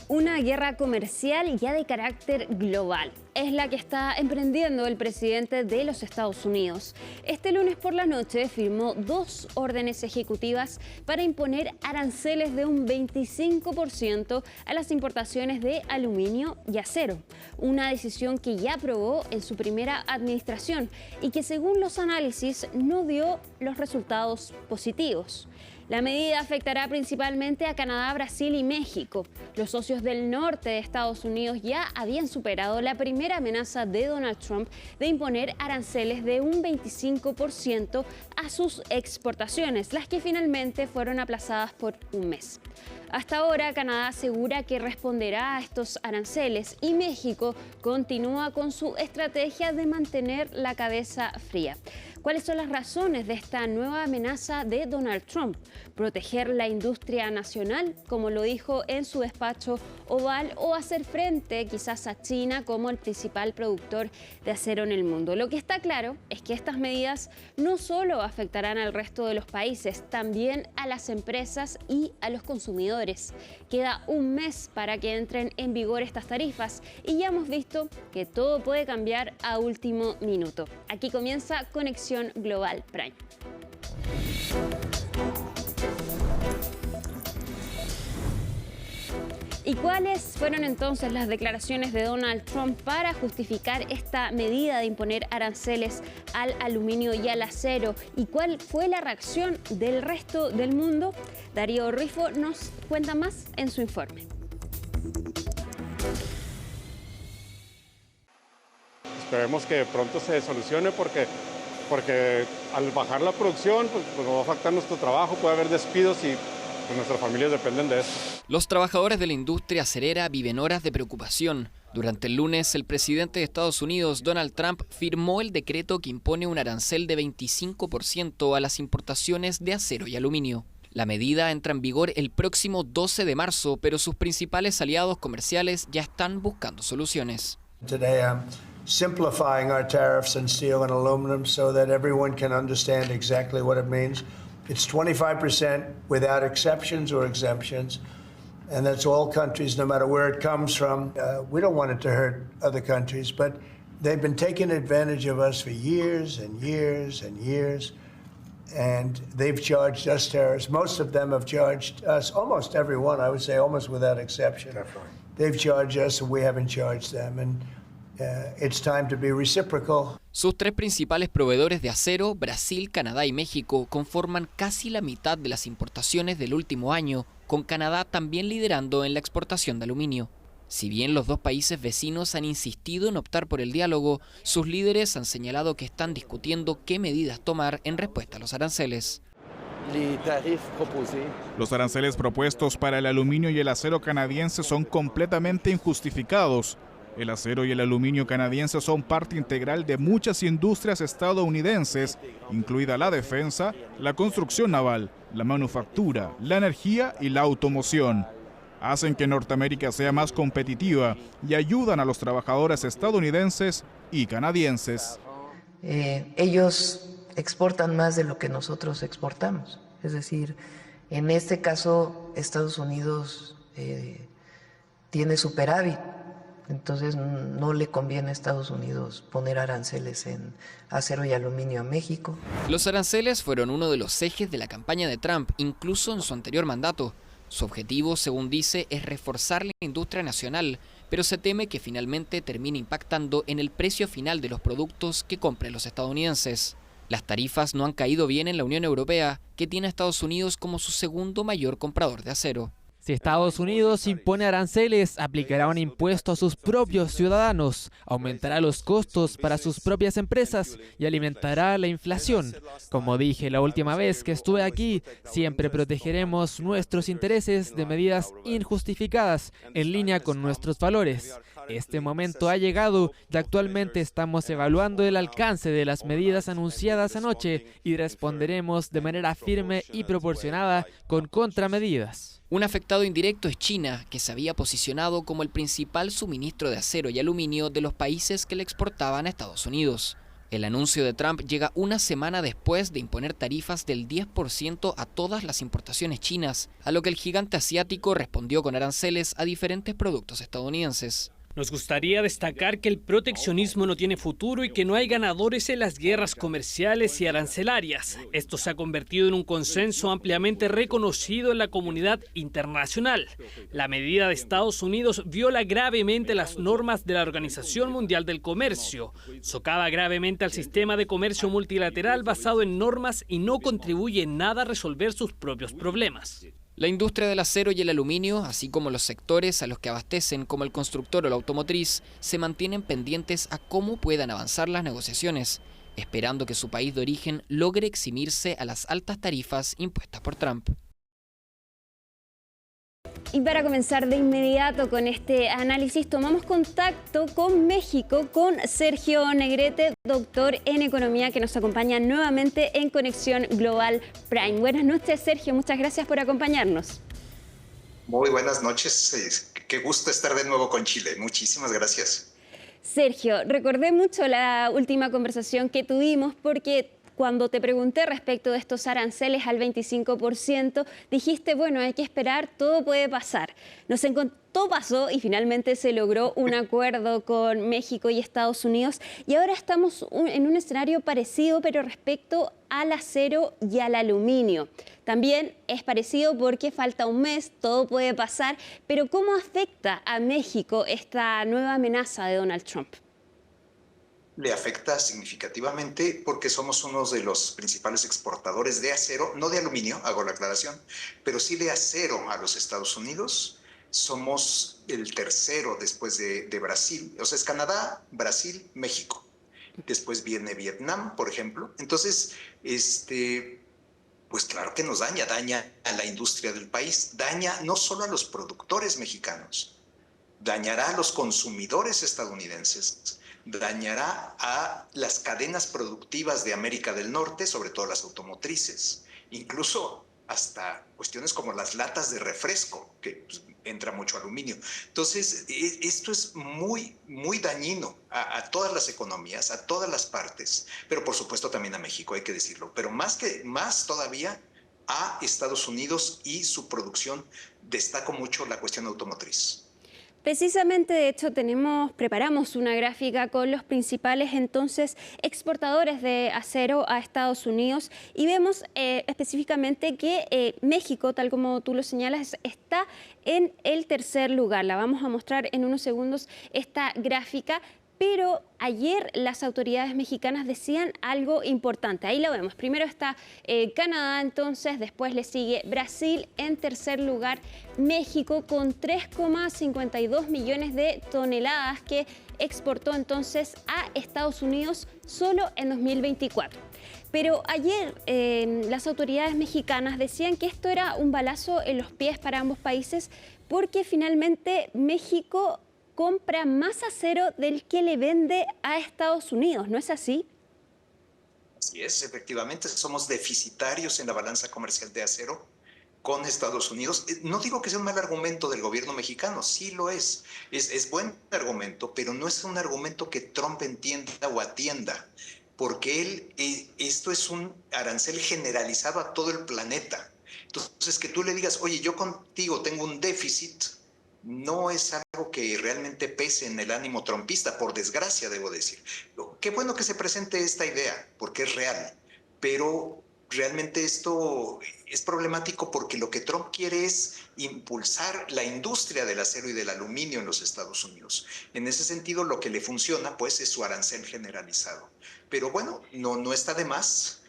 Una guerra comercial ya de carácter global es la que está emprendiendo el presidente de los Estados Unidos. Este lunes por la noche firmó 2 órdenes ejecutivas para imponer aranceles de un 25% a las importaciones de aluminio y acero. Una decisión que ya aprobó en su primera administración y que, según los análisis, no dio los resultados positivos. La medida afectará principalmente a Canadá, Brasil y México. Los socios del norte de Estados Unidos ya habían superado la primera amenaza de Donald Trump de imponer aranceles de un 25% a sus exportaciones, las que finalmente fueron aplazadas por un mes. Hasta ahora, Canadá asegura que responderá a estos aranceles y México continúa con su estrategia de mantener la cabeza fría. ¿Cuáles son las razones de esta nueva amenaza de Donald Trump? ¿Proteger la industria nacional, como lo dijo en su despacho Oval, o hacer frente quizás a China como el principal productor de acero en el mundo? Lo que está claro es que estas medidas no solo afectarán al resto de los países, también a las empresas y a los consumidores. Queda un mes para que entren en vigor estas tarifas y ya hemos visto que todo puede cambiar a último minuto. Aquí comienza Conexión Global Prime. ¿Y cuáles fueron entonces las declaraciones de Donald Trump para justificar esta medida de imponer aranceles al aluminio y al acero? ¿Y cuál fue la reacción del resto del mundo? Darío Rifo nos cuenta más en su informe. Esperemos que pronto se solucione porque al bajar la producción pues nos va a afectar nuestro trabajo, puede haber despidos y pues nuestras familias dependen de eso. Los trabajadores de la industria acerera viven horas de preocupación. Durante el lunes, el presidente de Estados Unidos, Donald Trump, firmó el decreto que impone un arancel de 25% a las importaciones de acero y aluminio. La medida entra en vigor el próximo 12 de marzo, pero sus principales aliados comerciales ya están buscando soluciones. Simplifying our tariffs on steel and aluminum so that everyone can understand exactly what it means. It's 25% without exceptions or exemptions, and that's all countries, no matter where it comes from. We don't want it to hurt other countries, but they've been taking advantage of us for years and years and years, and they've charged us tariffs. Most of them have charged us, almost everyone, I would say almost without exception. Definitely. They've charged us and we haven't charged them. And it's time to be reciprocal. Sus 3 principales proveedores de acero, Brasil, Canadá y México, conforman casi la mitad de las importaciones del último año, con Canadá también liderando en la exportación de aluminio. Si bien los 2 países vecinos han insistido en optar por el diálogo, sus líderes han señalado que están discutiendo qué medidas tomar en respuesta a los aranceles. Los aranceles propuestos para el aluminio y el acero canadiense son completamente injustificados. El acero y el aluminio canadiense son parte integral de muchas industrias estadounidenses, incluida la defensa, la construcción naval, la manufactura, la energía y la automoción. Hacen que Norteamérica sea más competitiva y ayudan a los trabajadores estadounidenses y canadienses. Ellos exportan más de lo que nosotros exportamos. Es decir, en este caso, Estados Unidos tiene superávit. Entonces no le conviene a Estados Unidos poner aranceles en acero y aluminio a México. Los aranceles fueron uno de los ejes de la campaña de Trump, incluso en su anterior mandato. Su objetivo, según dice, es reforzar la industria nacional, pero se teme que finalmente termine impactando en el precio final de los productos que compren los estadounidenses. Las tarifas no han caído bien en la Unión Europea, que tiene a Estados Unidos como su segundo mayor comprador de acero. Si Estados Unidos impone aranceles, aplicará un impuesto a sus propios ciudadanos, aumentará los costos para sus propias empresas y alimentará la inflación. Como dije la última vez que estuve aquí, siempre protegeremos nuestros intereses de medidas injustificadas en línea con nuestros valores. Este momento ha llegado y actualmente estamos evaluando el alcance de las medidas anunciadas anoche y responderemos de manera firme y proporcionada con contramedidas. Un afectado indirecto es China, que se había posicionado como el principal suministro de acero y aluminio de los países que le exportaban a Estados Unidos. El anuncio de Trump llega una semana después de imponer tarifas del 10% a todas las importaciones chinas, a lo que el gigante asiático respondió con aranceles a diferentes productos estadounidenses. Nos gustaría destacar que el proteccionismo no tiene futuro y que no hay ganadores en las guerras comerciales y arancelarias. Esto se ha convertido en un consenso ampliamente reconocido en la comunidad internacional. La medida de Estados Unidos viola gravemente las normas de la Organización Mundial del Comercio, socava gravemente al sistema de comercio multilateral basado en normas y no contribuye en nada a resolver sus propios problemas. La industria del acero y el aluminio, así como los sectores a los que abastecen como el constructor o la automotriz, se mantienen pendientes a cómo puedan avanzar las negociaciones, esperando que su país de origen logre eximirse a las altas tarifas impuestas por Trump. Y para comenzar de inmediato con este análisis, tomamos contacto con México, con Sergio Negrete, doctor en Economía, que nos acompaña nuevamente en Conexión Global Prime. Buenas noches, Sergio. Muchas gracias por acompañarnos. Muy buenas noches. Qué gusto estar de nuevo con Chile. Muchísimas gracias. Sergio, recordé mucho la última conversación que tuvimos porque cuando te pregunté respecto de estos aranceles al 25%, dijiste, bueno, hay que esperar, todo puede pasar. Todo pasó y finalmente se logró un acuerdo con México y Estados Unidos y ahora estamos en un escenario parecido, pero respecto al acero y al aluminio. También es parecido porque falta un mes, todo puede pasar, pero ¿cómo afecta a México esta nueva amenaza de Donald Trump? Le afecta significativamente porque somos uno de los principales exportadores de acero, no de aluminio, hago la aclaración, pero sí de acero a los Estados Unidos. Somos el tercero después de Brasil, o sea, es Canadá, Brasil, México. Después viene Vietnam, por ejemplo. Entonces, pues claro que nos daña a la industria del país, daña no solo a los productores mexicanos, dañará a los consumidores estadounidenses, dañará a las cadenas productivas de América del Norte, sobre todo las automotrices, incluso hasta cuestiones como las latas de refresco, que pues, entra mucho aluminio. Entonces, esto es muy, muy dañino a todas las economías, a todas las partes, pero por supuesto también a México, hay que decirlo, pero más todavía a Estados Unidos y su producción. Destaco mucho la cuestión automotriz. Precisamente, de hecho, preparamos una gráfica con los principales entonces exportadores de acero a Estados Unidos y vemos específicamente que México, tal como tú lo señalas, está en el tercer lugar. La vamos a mostrar en unos segundos esta gráfica. Pero ayer las autoridades mexicanas decían algo importante. Ahí lo vemos. Primero está Canadá, entonces, después le sigue Brasil, en tercer lugar México con 3,52 millones de toneladas que exportó entonces a Estados Unidos solo en 2024. Pero ayer las autoridades mexicanas decían que esto era un balazo en los pies para ambos países porque finalmente México compra más acero del que le vende a Estados Unidos, ¿no es así? Así es, efectivamente, somos deficitarios en la balanza comercial de acero con Estados Unidos. No digo que sea un mal argumento del gobierno mexicano, sí lo es. Es buen argumento, pero no es un argumento que Trump entienda o atienda, porque esto es un arancel generalizado a todo el planeta. Entonces, que tú le digas, oye, yo contigo tengo un déficit, no es algo que realmente pese en el ánimo trumpista, por desgracia, debo decir. Qué bueno que se presente esta idea, porque es real, pero realmente esto es problemático porque lo que Trump quiere es impulsar la industria del acero y del aluminio en los Estados Unidos. En ese sentido, lo que le funciona, pues, es su arancel generalizado. Pero bueno, no está de más.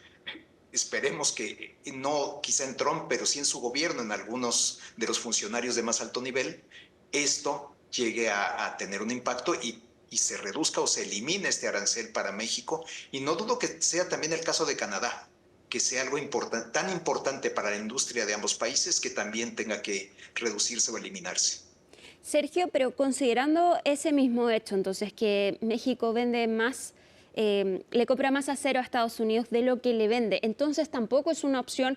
Esperemos que no quizá en Trump, pero sí en su gobierno, en algunos de los funcionarios de más alto nivel, esto llegue a tener un impacto y se reduzca o se elimine este arancel para México. Y no dudo que sea también el caso de Canadá, que sea algo tan importante para la industria de ambos países que también tenga que reducirse o eliminarse. Sergio, pero considerando ese mismo hecho, entonces que México vende más, le compra más acero a Estados Unidos de lo que le vende, entonces tampoco es una opción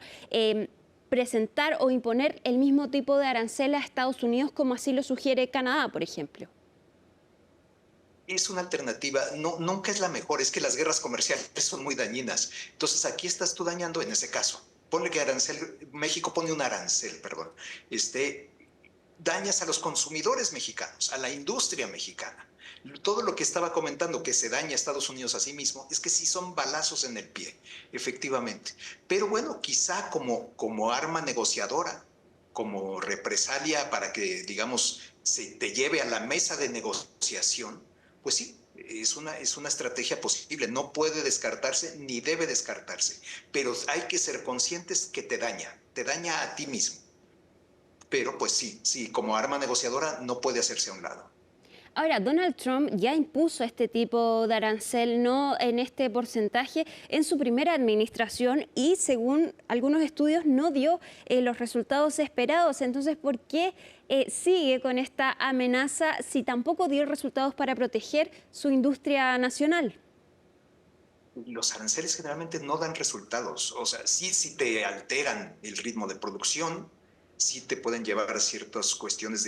presentar o imponer el mismo tipo de arancel a Estados Unidos como así lo sugiere Canadá, por ejemplo. es una alternativa, no, nunca es la mejor, es que las guerras comerciales son muy dañinas. Entonces aquí estás tú dañando, en ese caso, ponle que México pone un arancel, perdón, dañas a los consumidores mexicanos, a la industria mexicana. Todo lo que estaba comentando que se daña a Estados Unidos a sí mismo, es que sí son balazos en el pie, efectivamente. Pero bueno, quizá como arma negociadora, como represalia para que, digamos, se te lleve a la mesa de negociación, pues sí, es una estrategia posible. No puede descartarse ni debe descartarse, pero hay que ser conscientes que te daña a ti mismo. Pero pues sí, como arma negociadora no puede hacerse a un lado. Ahora, Donald Trump ya impuso este tipo de arancel, no en este porcentaje, en su primera administración y según algunos estudios no dio los resultados esperados. Entonces, ¿por qué sigue con esta amenaza si tampoco dio resultados para proteger su industria nacional? Los aranceles generalmente no dan resultados. O sea, sí te alteran el ritmo de producción, sí te pueden llevar a ciertas cuestiones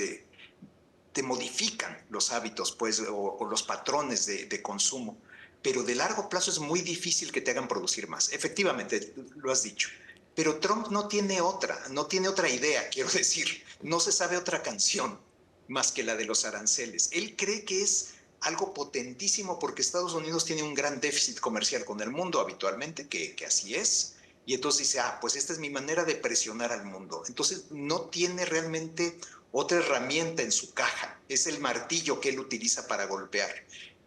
te modifican los hábitos, pues, o los patrones de consumo, pero de largo plazo es muy difícil que te hagan producir más. Efectivamente, lo has dicho. Pero Trump no tiene otra idea, quiero decir. No se sabe otra canción más que la de los aranceles. Él cree que es algo potentísimo porque Estados Unidos tiene un gran déficit comercial con el mundo habitualmente, que así es. Y entonces dice, pues esta es mi manera de presionar al mundo. Entonces no tiene realmente otra herramienta en su caja. Es el martillo que él utiliza para golpear.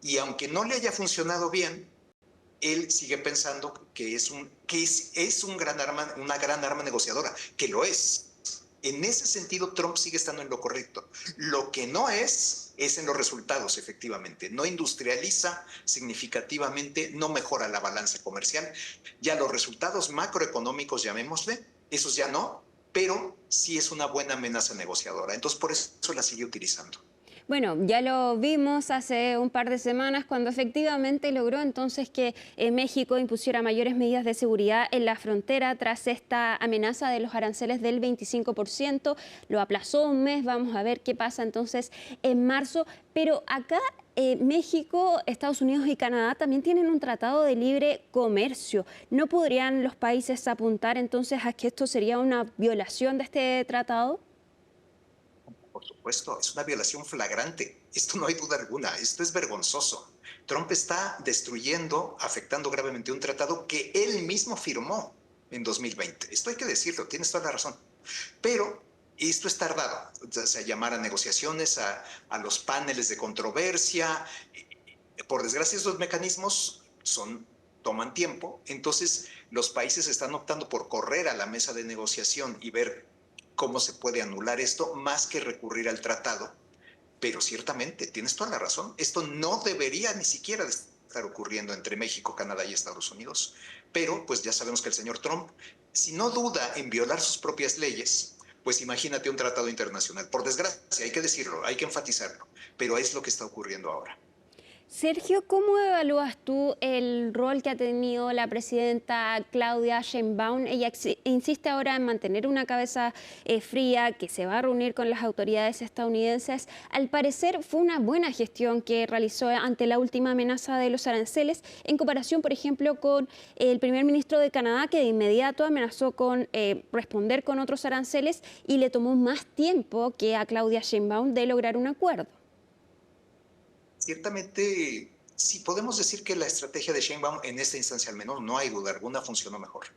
Y aunque no le haya funcionado bien, él sigue pensando que es una gran arma negociadora, que lo es. En ese sentido, Trump sigue estando en lo correcto. Lo que no es en los resultados, efectivamente. No industrializa significativamente, no mejora la balanza comercial. Ya los resultados macroeconómicos, llamémosle, esos ya no, pero sí es una buena amenaza negociadora. Entonces, por eso la sigue utilizando. Bueno, ya lo vimos hace un par de semanas cuando efectivamente logró entonces que México impusiera mayores medidas de seguridad en la frontera tras esta amenaza de los aranceles del 25%. Lo aplazó un mes, vamos a ver qué pasa entonces en marzo. Pero acá México, Estados Unidos y Canadá también tienen un tratado de libre comercio. ¿No podrían los países apuntar entonces a que esto sería una violación de este tratado? Por supuesto, es una violación flagrante. Esto no hay duda alguna. Esto es vergonzoso. Trump está destruyendo, afectando gravemente un tratado que él mismo firmó en 2020. Esto hay que decirlo, tienes toda la razón. Pero esto es tardado. O sea, llamar a negociaciones, a los paneles de controversia. Por desgracia, esos mecanismos toman tiempo. Entonces, los países están optando por correr a la mesa de negociación y ver cómo se puede anular esto, más que recurrir al tratado. Pero ciertamente, tienes toda la razón, esto no debería ni siquiera de estar ocurriendo entre México, Canadá y Estados Unidos. Pero, pues ya sabemos que el señor Trump, si no duda en violar sus propias leyes, pues imagínate un tratado internacional. Por desgracia, hay que decirlo, hay que enfatizarlo, pero es lo que está ocurriendo ahora. Sergio, ¿cómo evalúas tú el rol que ha tenido la presidenta Claudia Sheinbaum? Ella insiste ahora en mantener una cabeza fría, que se va a reunir con las autoridades estadounidenses. Al parecer fue una buena gestión que realizó ante la última amenaza de los aranceles, en comparación, por ejemplo, con el primer ministro de Canadá, que de inmediato amenazó con responder con otros aranceles y le tomó más tiempo que a Claudia Sheinbaum de lograr un acuerdo. Ciertamente, sí podemos decir que la estrategia de Sheinbaum, en esta instancia al menos, no hay duda alguna, funcionó mejor.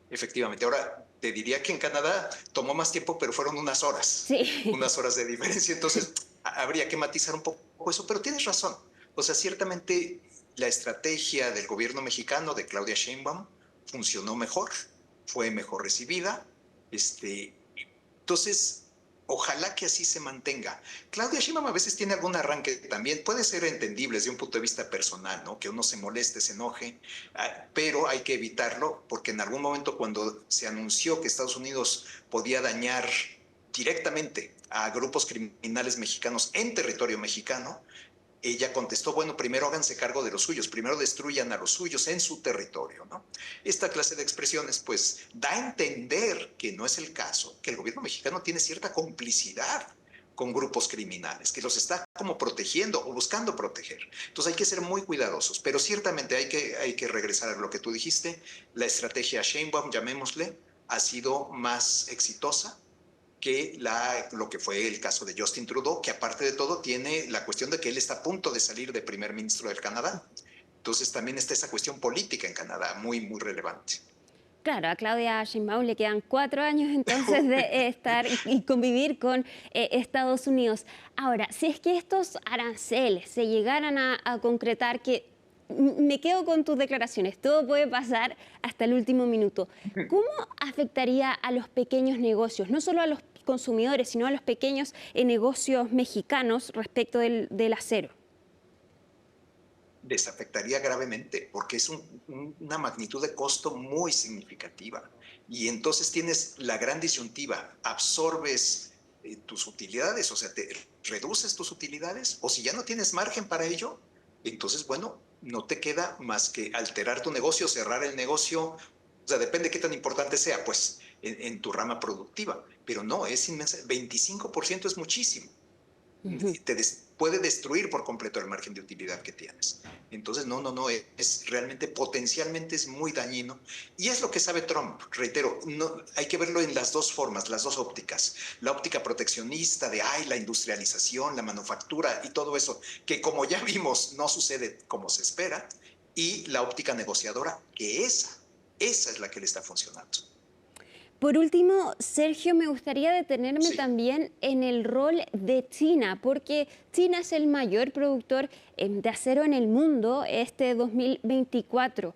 Efectivamente. Ahora, te diría que en Canadá tomó más tiempo, pero fueron unas horas. Sí. Unas horas de diferencia. Entonces, habría que matizar un poco eso, pero tienes razón. O sea, ciertamente la estrategia del gobierno mexicano, de Claudia Sheinbaum, funcionó mejor, fue mejor recibida. Entonces, ojalá que así se mantenga. Claudia Sheinbaum a veces tiene algún arranque también, puede ser entendible desde un punto de vista personal, ¿no? Que uno se moleste, se enoje, pero hay que evitarlo porque en algún momento cuando se anunció que Estados Unidos podía dañar directamente a grupos criminales mexicanos en territorio mexicano, ella contestó, bueno, primero háganse cargo de los suyos, primero destruyan a los suyos en su territorio, ¿no? Esta clase de expresiones, pues, da a entender que no es el caso, que el gobierno mexicano tiene cierta complicidad con grupos criminales, que los está como protegiendo o buscando proteger. Entonces hay que ser muy cuidadosos, pero ciertamente hay que regresar a lo que tú dijiste. La estrategia Sheinbaum, llamémosle, ha sido más exitosa que lo que fue el caso de Justin Trudeau, que aparte de todo tiene la cuestión de que él está a punto de salir de primer ministro del Canadá. Entonces también está esa cuestión política en Canadá, muy, muy relevante. Claro, a Claudia Sheinbaum le quedan 4 años entonces de estar y convivir con Estados Unidos. Ahora, si es que estos aranceles se llegaran a concretar, que me quedo con tus declaraciones, todo puede pasar hasta el último minuto. ¿Cómo afectaría a los pequeños negocios, no solo a los consumidores, sino a los pequeños negocios mexicanos respecto del acero? Les afectaría gravemente porque es una magnitud de costo muy significativa. Y entonces tienes la gran disyuntiva, absorbes tus utilidades, o sea, te reduces tus utilidades, o si ya no tienes margen para ello, entonces, bueno, no te queda más que alterar tu negocio, cerrar el negocio, o sea, depende de qué tan importante sea, pues, en tu rama productiva. Pero no, es inmensa, 25% es muchísimo. Puede destruir por completo el margen de utilidad que tienes. Entonces, no, es realmente, potencialmente es muy dañino. Y es lo que sabe Trump, reitero, hay que verlo en las dos formas, las dos ópticas. La óptica proteccionista de, la industrialización, la manufactura y todo eso, que como ya vimos, no sucede como se espera. Y la óptica negociadora, que esa es la que le está funcionando. Por último, Sergio, me gustaría detenerme también en el rol de China, porque China es el mayor productor de acero en el mundo este 2024.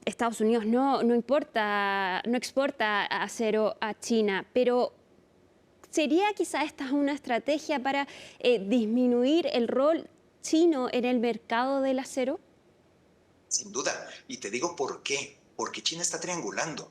Estados Unidos no exporta acero a China, pero ¿sería quizá esta una estrategia para disminuir el rol chino en el mercado del acero? Sin duda, y te digo por qué, porque China está triangulando.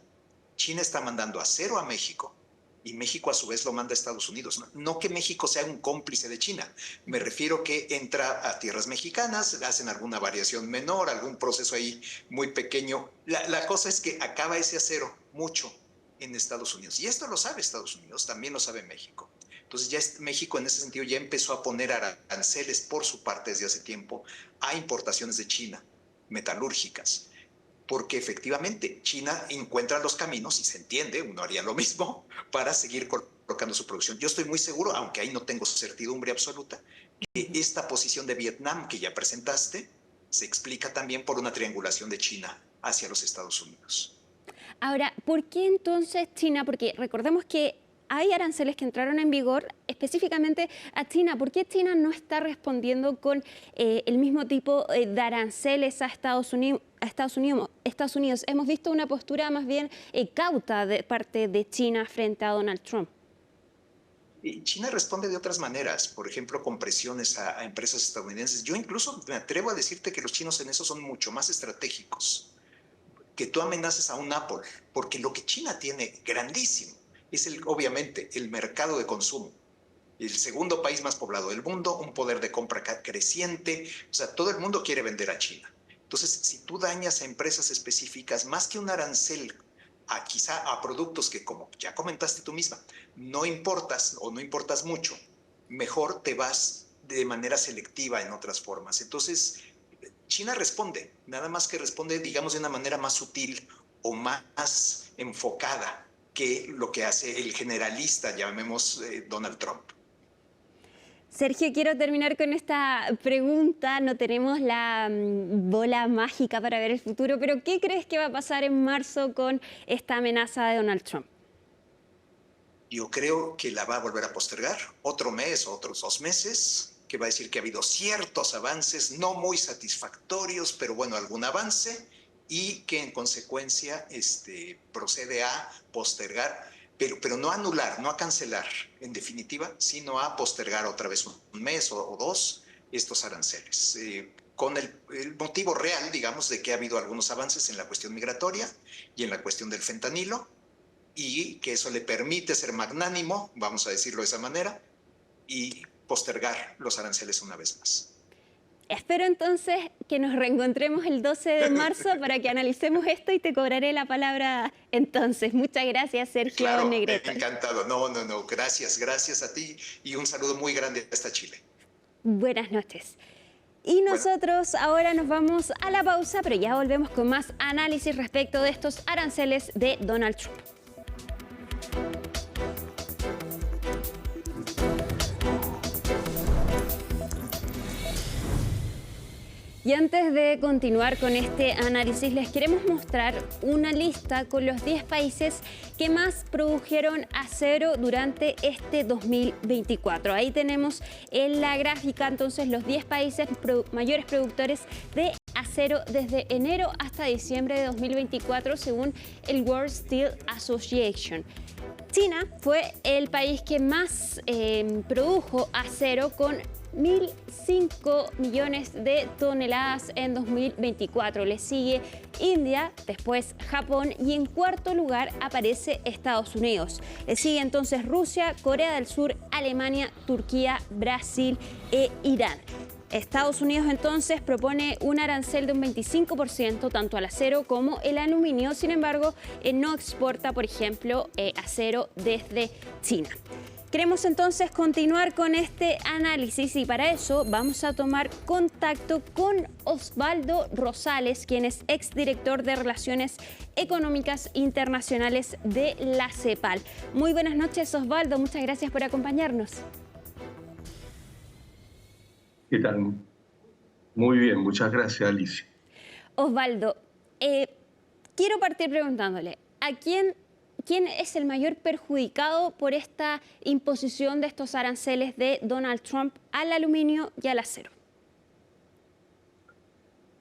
China está mandando acero a México y México a su vez lo manda a Estados Unidos. No que México sea un cómplice de China, me refiero que entra a tierras mexicanas, hacen alguna variación menor, algún proceso ahí muy pequeño. La cosa es que acaba ese acero mucho en Estados Unidos. Y esto lo sabe Estados Unidos, también lo sabe México. Entonces ya México en ese sentido ya empezó a poner aranceles por su parte desde hace tiempo a importaciones de China, metalúrgicas. Porque efectivamente China encuentra los caminos, y se entiende, uno haría lo mismo, para seguir colocando su producción. Yo estoy muy seguro, aunque ahí no tengo certidumbre absoluta, que esta posición de Vietnam que ya presentaste se explica también por una triangulación de China hacia los Estados Unidos. Ahora, ¿por qué entonces China? Porque recordemos que hay aranceles que entraron en vigor específicamente a China. ¿Por qué China no está respondiendo con el mismo tipo de aranceles a Estados Unidos? Hemos visto una postura más bien cauta de parte de China frente a Donald Trump. China responde de otras maneras, por ejemplo, con presiones a empresas estadounidenses. Yo incluso me atrevo a decirte que los chinos en eso son mucho más estratégicos que tú amenaces a un Apple, porque lo que China tiene grandísimo es obviamente el mercado de consumo, el segundo país más poblado del mundo, un poder de compra creciente, o sea, todo el mundo quiere vender a China. Entonces, si tú dañas a empresas específicas, más que un arancel quizá a productos que, como ya comentaste tú misma, no importas o no importas mucho, mejor te vas de manera selectiva en otras formas. Entonces, China responde, nada más que responde, digamos, de una manera más sutil o más enfocada que lo que hace el generalista, llamemos Donald Trump. Sergio, quiero terminar con esta pregunta. No tenemos la bola mágica para ver el futuro, pero ¿qué crees que va a pasar en marzo con esta amenaza de Donald Trump? Yo creo que la va a volver a postergar otro mes, otros 2 meses, que va a decir que ha habido ciertos avances, no muy satisfactorios, pero bueno, algún avance, y que en consecuencia procede a postergar, pero no a anular, no a cancelar, en definitiva, sino a postergar otra vez un mes o 2 estos aranceles, con el motivo real, digamos, de que ha habido algunos avances en la cuestión migratoria y en la cuestión del fentanilo, y que eso le permite ser magnánimo, vamos a decirlo de esa manera, y postergar los aranceles una vez más. Espero entonces que nos reencontremos el 12 de marzo para que analicemos esto y te cobraré la palabra entonces. Muchas gracias, Sergio Negrete. Encantado. No. Gracias a ti y un saludo muy grande hasta Chile. Buenas noches. Y nosotros ahora nos vamos a la pausa, pero ya volvemos con más análisis respecto de estos aranceles de Donald Trump. Y antes de continuar con este análisis, les queremos mostrar una lista con los 10 países que más produjeron acero durante este 2024. Ahí tenemos en la gráfica entonces los 10 países mayores productores de acero desde enero hasta diciembre de 2024 según el World Steel Association. China fue el país que más produjo acero con 1.005 millones de toneladas en 2024. Le sigue India, después Japón y en cuarto lugar aparece Estados Unidos. Le sigue entonces Rusia, Corea del Sur, Alemania, Turquía, Brasil e Irán. Estados Unidos entonces propone un arancel de un 25% tanto al acero como el aluminio. Sin embargo, no exporta, por ejemplo, acero desde China. Queremos entonces continuar con este análisis y para eso vamos a tomar contacto con Osvaldo Rosales, quien es exdirector de Relaciones Económicas Internacionales de la CEPAL. Muy buenas noches, Osvaldo. Muchas gracias por acompañarnos. ¿Qué tal? Muy bien, muchas gracias, Alicia. Osvaldo, quiero partir preguntándole, ¿quién es el mayor perjudicado por esta imposición de estos aranceles de Donald Trump al aluminio y al acero?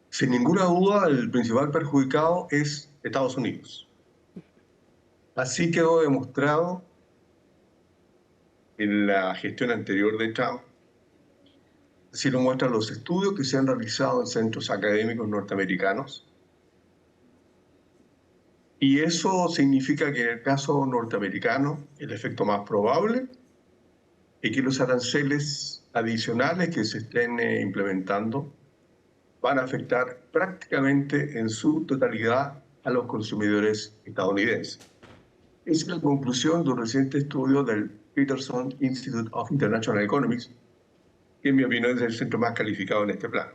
Sin ninguna duda, el principal perjudicado es Estados Unidos. Así quedó demostrado en la gestión anterior de Trump. Así lo muestran los estudios que se han realizado en centros académicos norteamericanos. Y eso significa que en el caso norteamericano el efecto más probable es que los aranceles adicionales que se estén implementando van a afectar prácticamente en su totalidad a los consumidores estadounidenses. Esa es la conclusión de un reciente estudio del Peterson Institute of International Economics, que en mi opinión es el centro más calificado en este plan.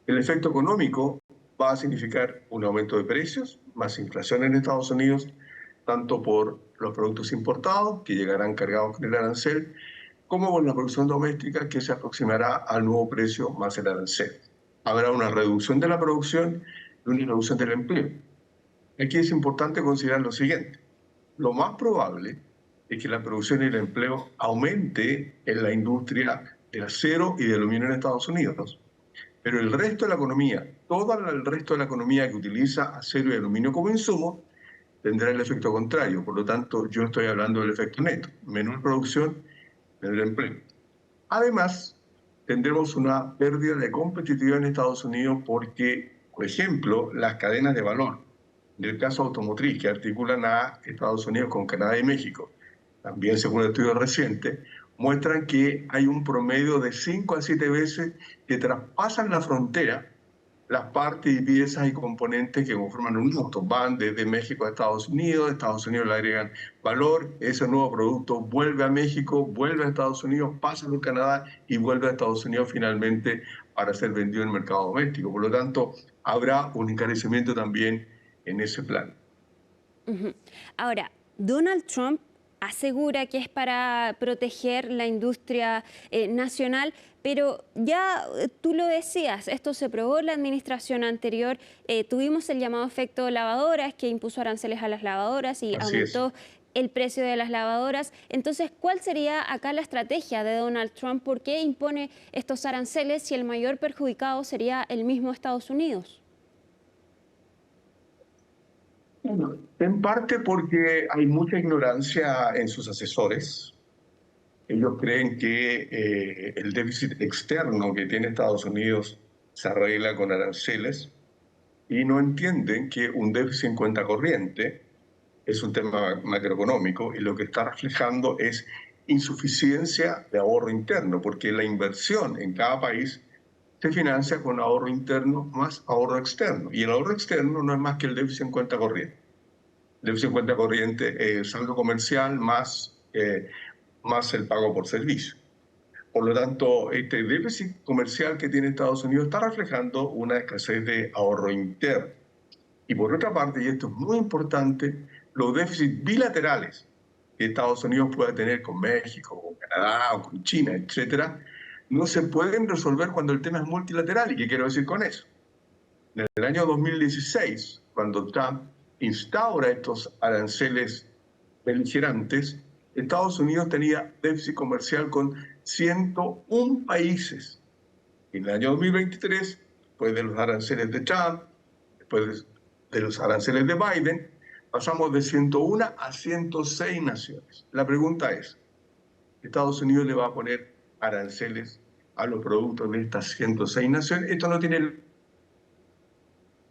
El efecto económico va a significar un aumento de precios, más inflación en Estados Unidos, tanto por los productos importados, que llegarán cargados con el arancel, como por la producción doméstica, que se aproximará al nuevo precio más el arancel. Habrá una reducción de la producción y una reducción del empleo. Aquí es importante considerar lo siguiente. Lo más probable es que la producción y el empleo aumente en la industria del acero y del aluminio en Estados Unidos. Pero el resto de la economía, todo el resto de la economía que utiliza acero y aluminio como insumo, tendrá el efecto contrario. Por lo tanto, yo estoy hablando del efecto neto. Menor producción, menor empleo. Además, tendremos una pérdida de competitividad en Estados Unidos porque, por ejemplo, las cadenas de valor, en el caso automotriz, que articulan a Estados Unidos con Canadá y México, también según estudios recientes, muestran que hay un promedio de 5 a 7 veces que traspasan la frontera las partes y piezas y componentes que conforman un auto. Van desde México a Estados Unidos le agregan valor, ese nuevo producto vuelve a México, vuelve a Estados Unidos, pasa por Canadá y vuelve a Estados Unidos finalmente para ser vendido en el mercado doméstico. Por lo tanto, habrá un encarecimiento también en ese plan. Ahora, Donald Trump asegura que es para proteger la industria nacional, pero ya tú lo decías, esto se probó en la administración anterior, tuvimos el llamado efecto lavadoras que impuso aranceles a las lavadoras y aumentó el precio de las lavadoras. Entonces, ¿cuál sería acá la estrategia de Donald Trump? ¿Por qué impone estos aranceles si el mayor perjudicado sería el mismo Estados Unidos? En parte porque hay mucha ignorancia en sus asesores. Ellos creen que el déficit externo que tiene Estados Unidos se arregla con aranceles y no entienden que un déficit en cuenta corriente es un tema macroeconómico y lo que está reflejando es insuficiencia de ahorro interno, porque la inversión en cada país se financia con ahorro interno más ahorro externo. Y el ahorro externo no es más que el déficit en cuenta corriente. El déficit en cuenta corriente es saldo comercial más el pago por servicio. Por lo tanto, este déficit comercial que tiene Estados Unidos está reflejando una escasez de ahorro interno. Y por otra parte, y esto es muy importante, los déficits bilaterales que Estados Unidos pueda tener con México, con Canadá o con China, etcétera, no se pueden resolver cuando el tema es multilateral. ¿Y qué quiero decir con eso? En el año 2016, cuando Trump instaura estos aranceles beligerantes, Estados Unidos tenía déficit comercial con 101 países. En el año 2023, después de los aranceles de Trump, después de los aranceles de Biden, pasamos de 101 a 106 naciones. La pregunta es, ¿Estados Unidos le va a poner aranceles a los productos de estas 106 naciones? Esto no tiene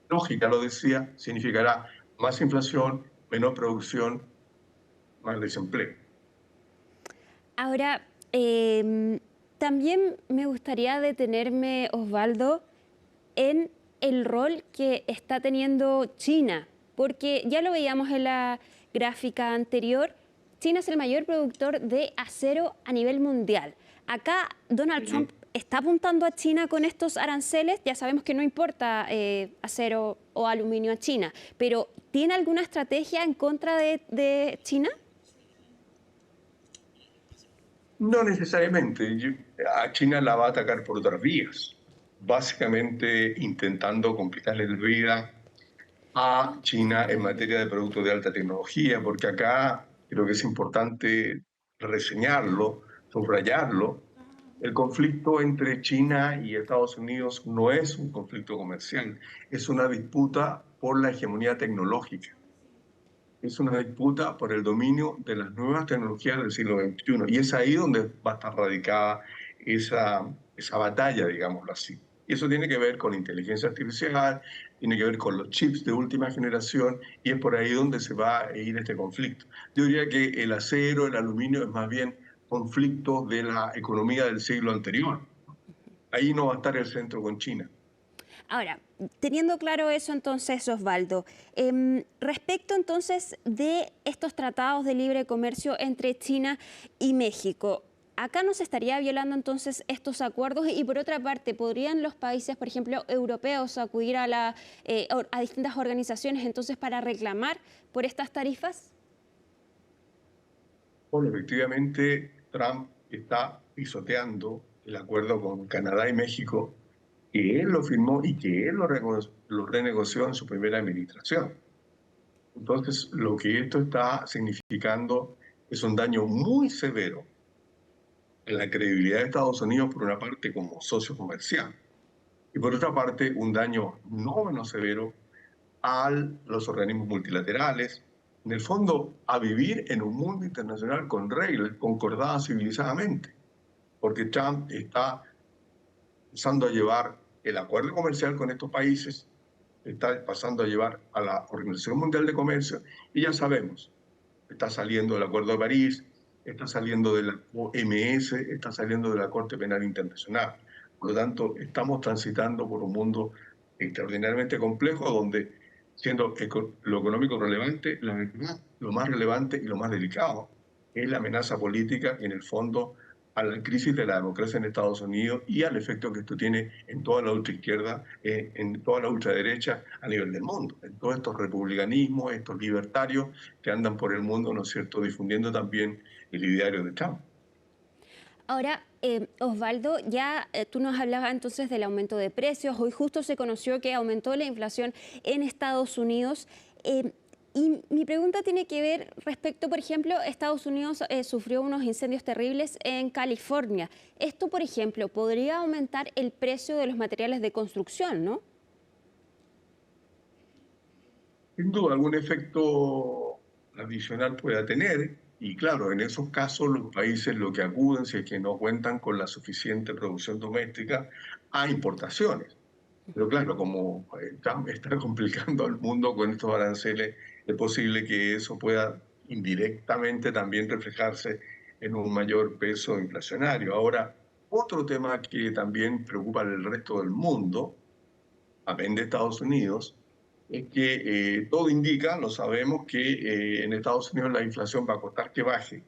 lógica, lo decía, significará más inflación, menor producción, más desempleo. Ahora, también me gustaría detenerme, Osvaldo, en el rol que está teniendo China, porque ya lo veíamos en la gráfica anterior, China es el mayor productor de acero a nivel mundial. Acá Donald Trump está apuntando a China con estos aranceles. Ya sabemos que no importa acero o aluminio a China, pero ¿tiene alguna estrategia en contra de China? No necesariamente. A China la va a atacar por otras vías, básicamente intentando complicarle la vida a China en materia de productos de alta tecnología, porque acá creo que es importante reseñarlo, subrayarlo. El conflicto entre China y Estados Unidos no es un conflicto comercial, es una disputa por la hegemonía tecnológica. Es una disputa por el dominio de las nuevas tecnologías del siglo XXI. Y es ahí donde va a estar radicada esa batalla, digámoslo así. Y eso tiene que ver con inteligencia artificial, tiene que ver con los chips de última generación, y es por ahí donde se va a ir este conflicto. Yo diría que el acero, el aluminio, es más bien conflicto de la economía del siglo anterior. Ahí no va a estar el centro con China. Ahora, teniendo claro eso entonces, Osvaldo, respecto entonces de estos tratados de libre comercio entre China y México, ¿acá no se estaría violando entonces estos acuerdos? Y por otra parte, ¿podrían los países, por ejemplo, europeos, acudir a distintas organizaciones entonces para reclamar por estas tarifas? Bueno, efectivamente, Trump está pisoteando el acuerdo con Canadá y México, que él lo firmó y que él lo renegoció en su primera administración. Entonces, lo que esto está significando es un daño muy severo en la credibilidad de Estados Unidos, por una parte, como socio comercial, y por otra parte, un daño no menos severo a los organismos multilaterales, en el fondo, a vivir en un mundo internacional con reglas concordadas civilizadamente, porque Trump está pasando a llevar el acuerdo comercial con estos países, está pasando a llevar a la Organización Mundial de Comercio, y ya sabemos, está saliendo del Acuerdo de París, está saliendo de la OMS, está saliendo de la Corte Penal Internacional. Por lo tanto, estamos transitando por un mundo extraordinariamente complejo, donde, siendo lo económico relevante, la verdad, lo más relevante y lo más delicado es la amenaza política, en el fondo, a la crisis de la democracia en Estados Unidos y al efecto que esto tiene en toda la ultraizquierda, en toda la ultraderecha a nivel del mundo, en todos estos republicanismos, estos libertarios que andan por el mundo, ¿no es cierto?, difundiendo también el ideario de Trump. Ahora, Osvaldo, ya tú nos hablabas entonces del aumento de precios. Hoy justo se conoció que aumentó la inflación en Estados Unidos. Y mi pregunta tiene que ver respecto, por ejemplo, Estados Unidos sufrió unos incendios terribles en California. Esto, por ejemplo, podría aumentar el precio de los materiales de construcción, ¿no? Sin duda, algún efecto adicional pueda tener. Y claro, en esos casos los países lo que acuden, si es que no cuentan con la suficiente producción doméstica, a importaciones. Pero claro, como Trump está complicando al mundo con estos aranceles, es posible que eso pueda indirectamente también reflejarse en un mayor peso inflacionario. Ahora, Otro tema que también preocupa al resto del mundo, amén de Estados Unidos, es que todo indica, lo sabemos, que en Estados Unidos la inflación va a costar que baje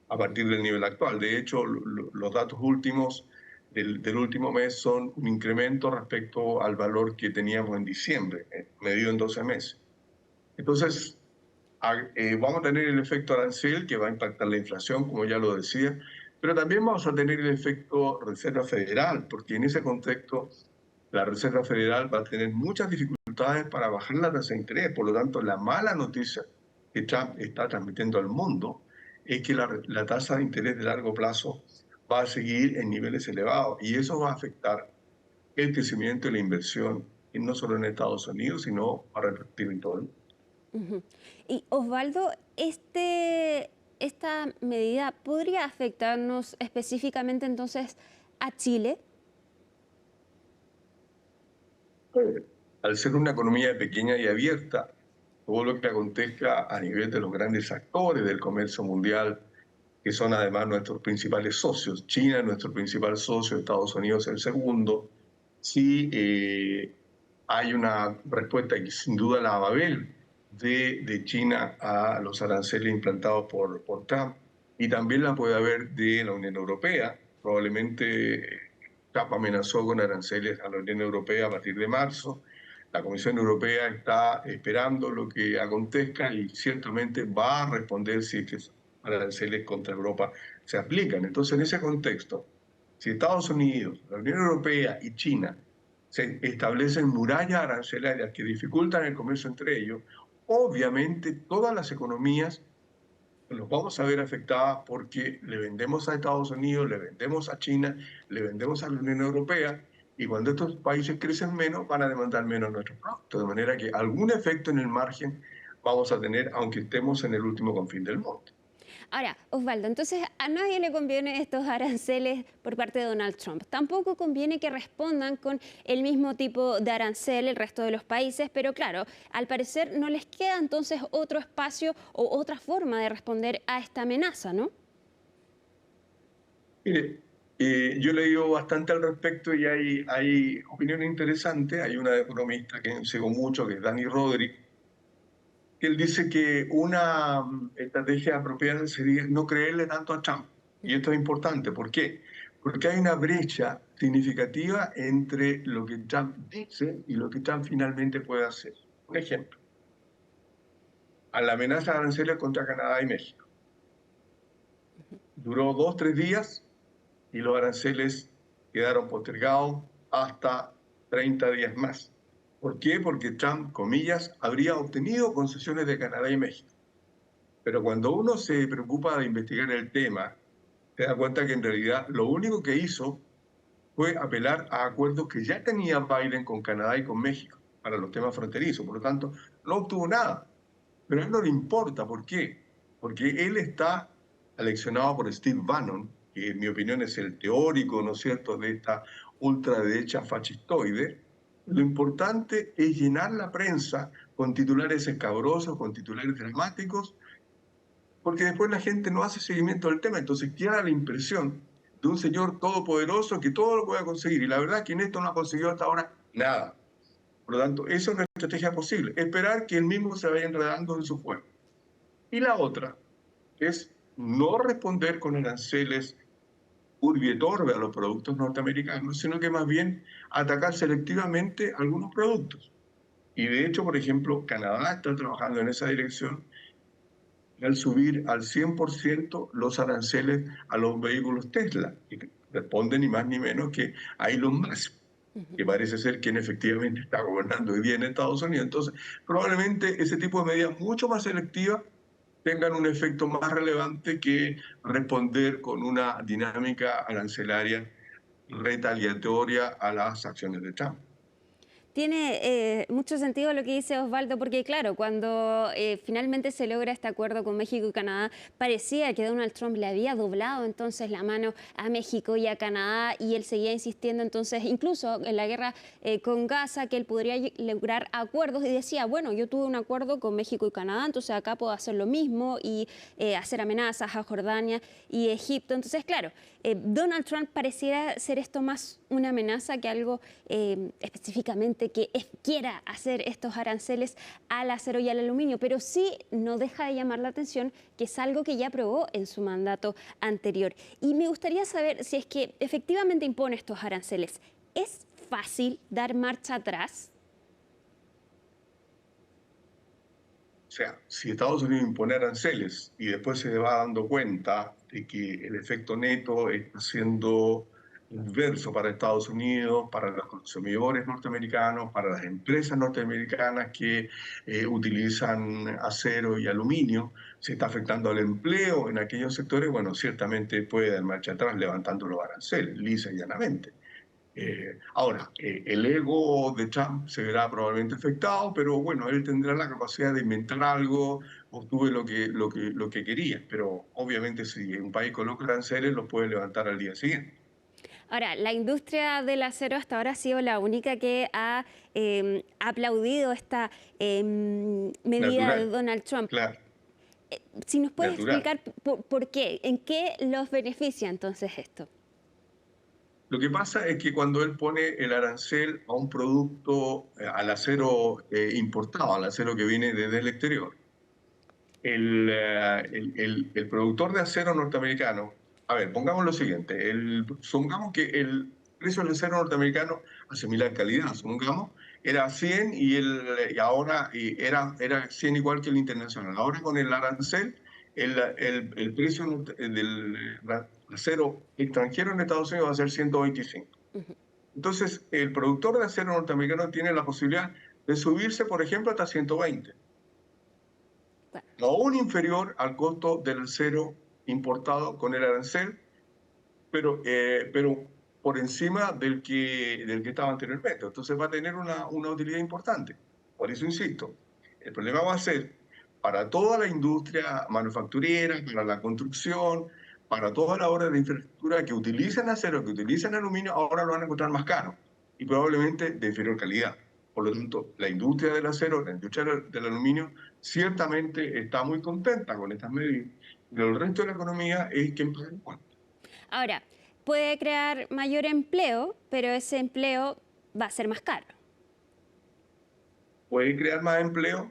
a partir del nivel actual. De hecho, los datos últimos del último mes son un incremento respecto al valor que teníamos en diciembre, medido en 12 meses. Entonces, vamos a tener el efecto arancel que va a impactar la inflación, como ya lo decía, pero también vamos a tener el efecto Reserva Federal, porque en ese contexto la Reserva Federal va a tener muchas dificultades para bajar la tasa de interés. Por lo tanto, la mala noticia que Trump está transmitiendo al mundo es que la tasa de interés de largo plazo va a seguir en niveles elevados y eso va a afectar el crecimiento y la inversión, y no solo en Estados Unidos, sino a repercutir en todo el mundo. Y Osvaldo, esta medida podría afectarnos específicamente entonces a Chile. Al ser una economía pequeña y abierta, todo lo que acontezca a nivel de los grandes actores del comercio mundial, que son además nuestros principales socios, China es nuestro principal socio, Estados Unidos el segundo, sí hay una respuesta que sin duda la va a haber de China a los aranceles implantados por Trump, y también la puede haber de la Unión Europea. Probablemente Trump amenazó con aranceles a la Unión Europea a partir de marzo. La Comisión Europea está esperando lo que acontezca y ciertamente va a responder si estos aranceles contra Europa se aplican. Entonces, en ese contexto, si Estados Unidos, la Unión Europea y China se establecen murallas arancelarias que dificultan el comercio entre ellos, obviamente todas las economías nos vamos a ver afectadas porque le vendemos a Estados Unidos, le vendemos a China, le vendemos a la Unión Europea, y cuando estos países crecen menos, van a demandar menos nuestros productos, de manera que algún efecto en el margen vamos a tener, aunque estemos en el último confín del mundo. Ahora, Osvaldo, entonces a nadie le conviene estos aranceles por parte de Donald Trump. Tampoco conviene que respondan con el mismo tipo de arancel el resto de los países, pero claro, al parecer no les queda entonces otro espacio o otra forma de responder a esta amenaza, ¿no? Mire, yo he leído bastante al respecto y hay opiniones interesantes. Hay una economista que sigo mucho, que es Dani Rodrik, que él dice que una estrategia apropiada sería no creerle tanto a Trump. Y esto es importante. ¿Por qué? Porque hay una brecha significativa entre lo que Trump dice y lo que Trump finalmente puede hacer. Un ejemplo. A la amenaza de aranceles contra Canadá y México. Duró 2 o 3 días y los aranceles quedaron postergados hasta 30 días más. ¿Por qué? Porque Trump, comillas, habría obtenido concesiones de Canadá y México. Pero cuando uno se preocupa de investigar el tema, se da cuenta que en realidad lo único que hizo fue apelar a acuerdos que ya tenía Biden con Canadá y con México para los temas fronterizos. Por lo tanto, no obtuvo nada. Pero a él no le importa. ¿Por qué? Porque él está aleccionado por Steve Bannon, que en mi opinión es el teórico, ¿no es cierto?, de esta ultraderecha fascistoide. Lo importante es llenar la prensa con titulares escabrosos, con titulares dramáticos, porque después la gente no hace seguimiento del tema. Entonces queda la impresión de un señor todopoderoso que todo lo puede conseguir. Y la verdad es que en esto no ha conseguido hasta ahora nada. Por lo tanto, esa es una estrategia posible. Esperar que él mismo se vaya enredando en su juego. Y la otra es no responder con aranceles urbi et orbi a los productos norteamericanos, sino que más bien atacar selectivamente algunos productos. Y de hecho, por ejemplo, Canadá está trabajando en esa dirección al subir al 100% los aranceles a los vehículos Tesla, que responden ni más ni menos que a Elon Musk, que parece ser quien efectivamente está gobernando hoy día en Estados Unidos. Entonces, probablemente ese tipo de medidas mucho más selectivas tengan un efecto más relevante que responder con una dinámica arancelaria retaliatoria a las acciones de Trump. Tiene mucho sentido lo que dice Osvaldo, porque claro, cuando finalmente se logra este acuerdo con México y Canadá, parecía que Donald Trump le había doblado entonces la mano a México y a Canadá, y él seguía insistiendo entonces, incluso en la guerra con Gaza, que él podría lograr acuerdos, y decía, bueno, yo tuve un acuerdo con México y Canadá, entonces acá puedo hacer lo mismo y hacer amenazas a Jordania y Egipto. Entonces, claro, Donald Trump pareciera ser esto más una amenaza que algo específicamente que quiera hacer estos aranceles al acero y al aluminio, pero sí no deja de llamar la atención que es algo que ya aprobó en su mandato anterior. Y me gustaría saber si es que efectivamente impone estos aranceles. ¿Es fácil dar marcha atrás? O sea, si Estados Unidos impone aranceles y después se va dando cuenta de que el efecto neto está siendo inverso para Estados Unidos, para los consumidores norteamericanos, para las empresas norteamericanas que utilizan acero y aluminio, se está afectando al empleo en aquellos sectores, bueno, ciertamente puede dar marcha atrás levantando los aranceles, lisa y llanamente. Ahora, el ego de Trump se verá probablemente afectado, pero bueno, él tendrá la capacidad de inventar algo, obtuve lo que quería, pero obviamente si un país coloca aranceles, los puede levantar al día siguiente. Ahora, la industria del acero hasta ahora ha sido la única que ha aplaudido esta medida de Donald Trump. Claro. Si nos puedes explicar por qué, en qué los beneficia entonces esto. Lo que pasa es que cuando él pone el arancel a un producto, al acero importado, al acero que viene desde el exterior, el productor de acero norteamericano, a ver, pongamos lo siguiente, supongamos que el precio del acero norteamericano a similar calidad, supongamos, era 100 y ahora era 100 igual que el internacional. Ahora con el arancel, el precio del acero extranjero en Estados Unidos va a ser 125. Entonces, el productor de acero norteamericano tiene la posibilidad de subirse, por ejemplo, hasta 120. Aún inferior al costo del acero importado con el arancel, pero por encima del que estaba anteriormente. Entonces va a tener una utilidad importante. Por eso insisto, el problema va a ser para toda la industria manufacturera, para la construcción, para toda la obra de infraestructura que utilizan acero, que utilizan aluminio, ahora lo van a encontrar más caro y probablemente de inferior calidad. Por lo tanto, la industria del acero, la industria del aluminio, ciertamente está muy contenta con estas medidas, pero el resto de la economía es quien paga el cuento. Ahora, puede crear mayor empleo, pero ese empleo va a ser más caro. Puede crear más empleo,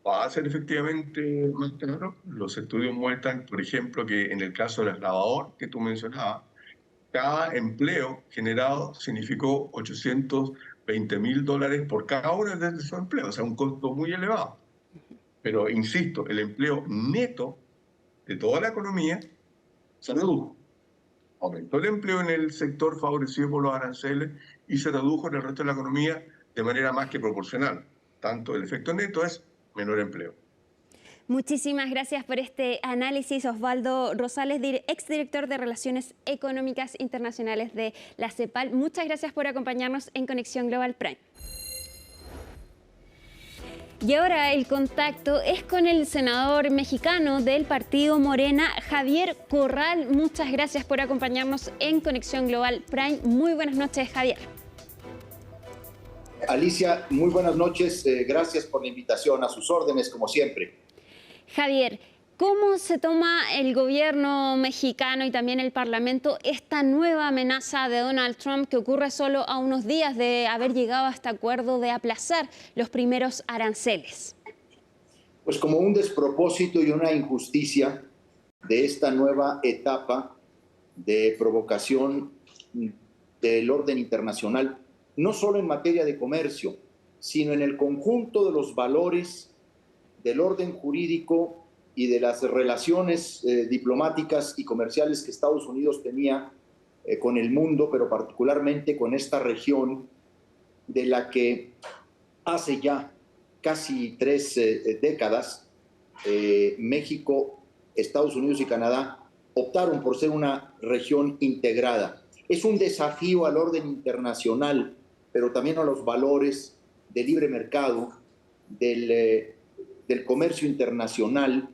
va a ser efectivamente más caro. Los estudios muestran, por ejemplo, que en el caso del lavador que tú mencionabas, cada empleo generado significó $820.000 por cada hora de su empleo, o sea, un costo muy elevado. Pero, insisto, el empleo neto de toda la economía se redujo. Aumentó el empleo en el sector favorecido por los aranceles y se redujo en el resto de la economía de manera más que proporcional. Tanto el efecto neto es menor empleo. Muchísimas gracias por este análisis, Osvaldo Rosales, exdirector de Relaciones Económicas Internacionales de la CEPAL. Muchas gracias por acompañarnos en Conexión Global Prime. Y ahora el contacto es con el senador mexicano del partido Morena, Javier Corral. Muchas gracias por acompañarnos en Conexión Global Prime. Muy buenas noches, Javier. Alicia, muy buenas noches. Gracias por la invitación. A sus órdenes, como siempre. Javier, ¿cómo se toma el gobierno mexicano y también el Parlamento esta nueva amenaza de Donald Trump que ocurre solo a unos días de haber llegado a este acuerdo de aplazar los primeros aranceles? Pues como un despropósito y una injusticia de esta nueva etapa de provocación del orden internacional, no solo en materia de comercio, sino en el conjunto de los valores del orden jurídico y de las relaciones diplomáticas y comerciales que Estados Unidos tenía con el mundo, pero particularmente con esta región de la que hace ya casi 3 décadas México, Estados Unidos y Canadá optaron por ser una región integrada. Es un desafío al orden internacional, pero también a los valores de libre mercado, del comercio internacional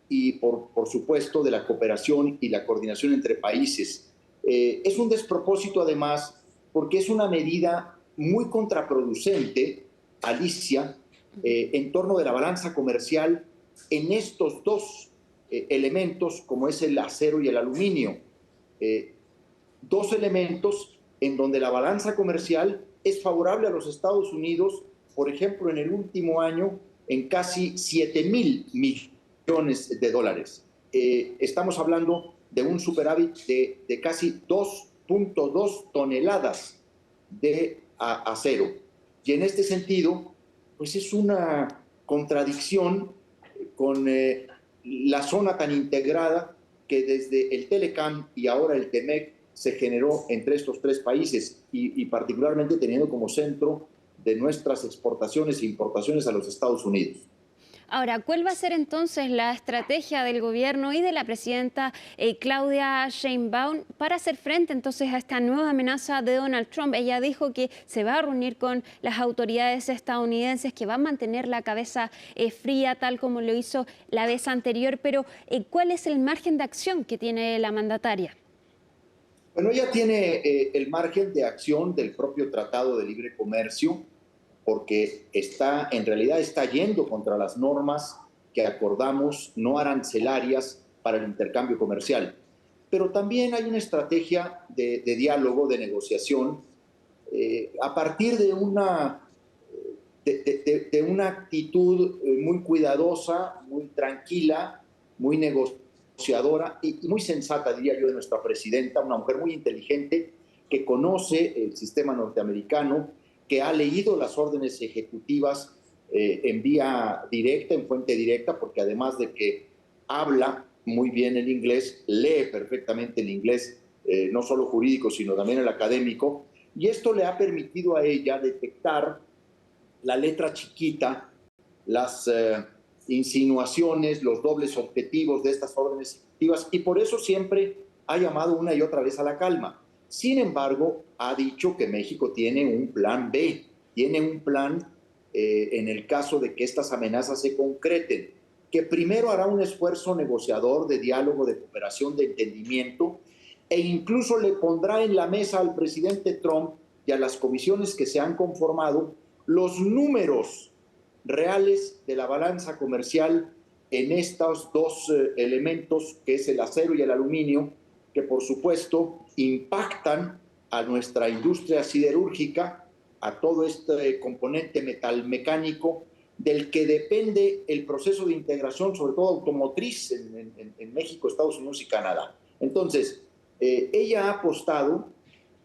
y, por supuesto, de la cooperación y la coordinación entre países. Es un despropósito, además, porque es una medida muy contraproducente, Alicia, en torno de la balanza comercial en estos dos elementos, como es el acero y el aluminio. Dos elementos en donde la balanza comercial es favorable a los Estados Unidos, por ejemplo, en el último año, en casi 7,000 millones de dólares. Estamos hablando de un superávit de casi 2.2 toneladas de acero. Y en este sentido, pues es una contradicción con la zona tan integrada que desde el Telecam y ahora el TEMEC se generó entre estos tres países y particularmente teniendo como centro de nuestras exportaciones e importaciones a los Estados Unidos. Ahora, ¿cuál va a ser entonces la estrategia del gobierno y de la presidenta Claudia Sheinbaum para hacer frente entonces a esta nueva amenaza de Donald Trump? Ella dijo que se va a reunir con las autoridades estadounidenses, que va a mantener la cabeza fría tal como lo hizo la vez anterior, pero ¿cuál es el margen de acción que tiene la mandataria? Bueno, ella tiene el margen de acción del propio Tratado de Libre Comercio, porque en realidad está yendo contra las normas que acordamos no arancelarias para el intercambio comercial. Pero también hay una estrategia de diálogo, de negociación, a partir de una actitud muy cuidadosa, muy tranquila, muy negociadora y muy sensata, diría yo, de nuestra presidenta, una mujer muy inteligente que conoce el sistema norteamericano, que ha leído las órdenes ejecutivas en vía directa, en fuente directa, porque además de que habla muy bien el inglés, lee perfectamente el inglés, no solo jurídico, sino también el académico, y esto le ha permitido a ella detectar la letra chiquita, las insinuaciones, los dobles objetivos de estas órdenes ejecutivas, y por eso siempre ha llamado una y otra vez a la calma. Sin embargo, ha dicho que México tiene un plan B, tiene un plan en el caso de que estas amenazas se concreten, que primero hará un esfuerzo negociador de diálogo, de cooperación, de entendimiento, e incluso le pondrá en la mesa al presidente Trump y a las comisiones que se han conformado los números reales de la balanza comercial en estos dos elementos, que es el acero y el aluminio, que por supuesto impactan a nuestra industria siderúrgica, a todo este componente metalmecánico del que depende el proceso de integración, sobre todo automotriz, en México, Estados Unidos y Canadá. Entonces, ella ha apostado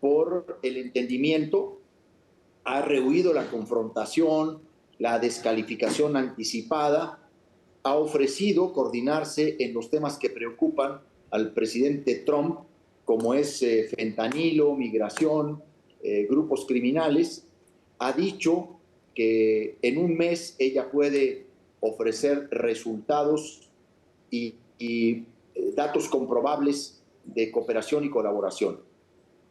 por el entendimiento, ha rehuido la confrontación, la descalificación anticipada, ha ofrecido coordinarse en los temas que preocupan al presidente Trump, como es fentanilo, migración, grupos criminales. Ha dicho que en un mes ella puede ofrecer resultados y datos comprobables de cooperación y colaboración.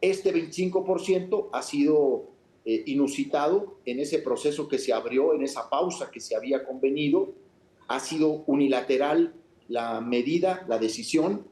Este 25% ha sido inusitado en ese proceso que se abrió, en esa pausa que se había convenido. Ha sido unilateral la medida, la decisión.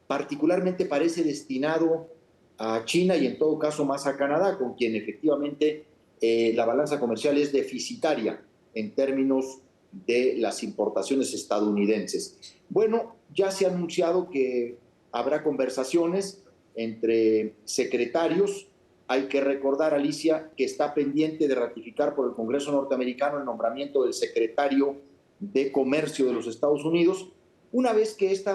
Particularmente parece destinado a China y en todo caso más a Canadá, con quien efectivamente la balanza comercial es deficitaria en términos de las importaciones estadounidenses. Bueno, ya se ha anunciado que habrá conversaciones entre secretarios. Hay que recordar, Alicia, que está pendiente de ratificar por el Congreso norteamericano el nombramiento del secretario de Comercio de los Estados Unidos. Una vez que este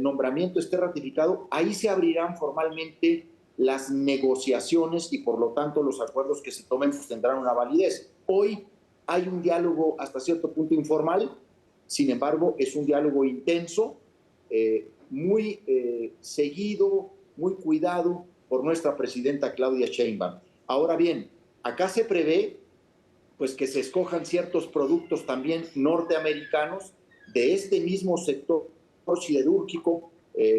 nombramiento esté ratificado, ahí se abrirán formalmente las negociaciones y por lo tanto los acuerdos que se tomen pues tendrán una validez. Hoy hay un diálogo hasta cierto punto informal, sin embargo es un diálogo intenso, muy seguido, muy cuidado por nuestra presidenta Claudia Sheinbaum. Ahora bien, acá se prevé pues que se escojan ciertos productos también norteamericanos de este mismo sector siderúrgico,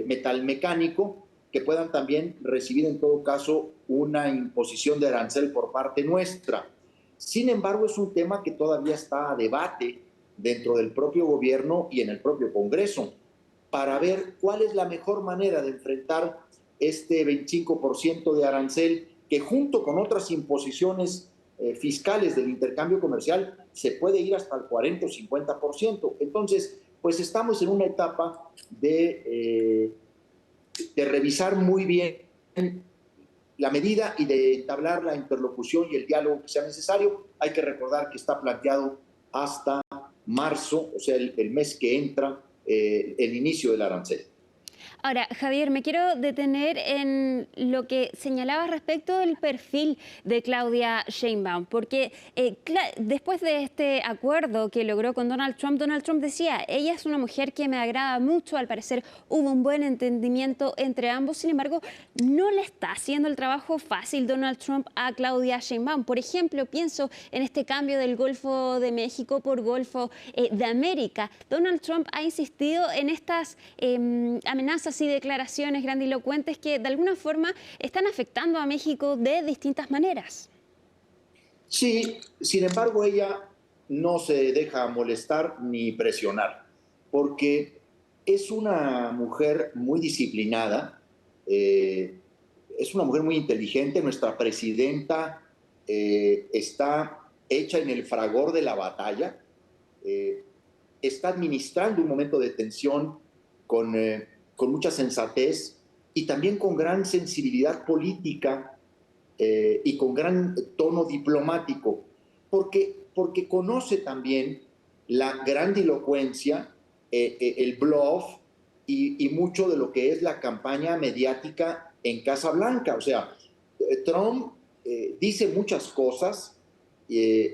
metalmecánico, que puedan también recibir en todo caso una imposición de arancel por parte nuestra. Sin embargo, es un tema que todavía está a debate dentro del propio gobierno y en el propio Congreso para ver cuál es la mejor manera de enfrentar este 25% de arancel que junto con otras imposiciones fiscales del intercambio comercial se puede ir hasta el 40 o 50%. Entonces, pues estamos en una etapa de revisar muy bien la medida y de entablar la interlocución y el diálogo que sea necesario. Hay que recordar que está planteado hasta marzo, o sea, el mes que entra, el inicio del arancel. Ahora, Javier, me quiero detener en lo que señalabas respecto del perfil de Claudia Sheinbaum, porque después de este acuerdo que logró con Donald Trump decía, ella es una mujer que me agrada mucho, al parecer hubo un buen entendimiento entre ambos, sin embargo, no le está haciendo el trabajo fácil Donald Trump a Claudia Sheinbaum. Por ejemplo, pienso en este cambio del Golfo de México por Golfo de América. Donald Trump ha insistido en estas amenazas y declaraciones grandilocuentes que de alguna forma están afectando a México de distintas maneras. Sí, sin embargo ella no se deja molestar ni presionar, porque es una mujer muy disciplinada, es una mujer muy inteligente. Nuestra presidenta está hecha en el fragor de la batalla, está administrando un momento de tensión con mucha sensatez y también con gran sensibilidad política y con gran tono diplomático, porque conoce también la grandilocuencia, el bluff y mucho de lo que es la campaña mediática en Casa Blanca. O sea, Trump dice muchas cosas,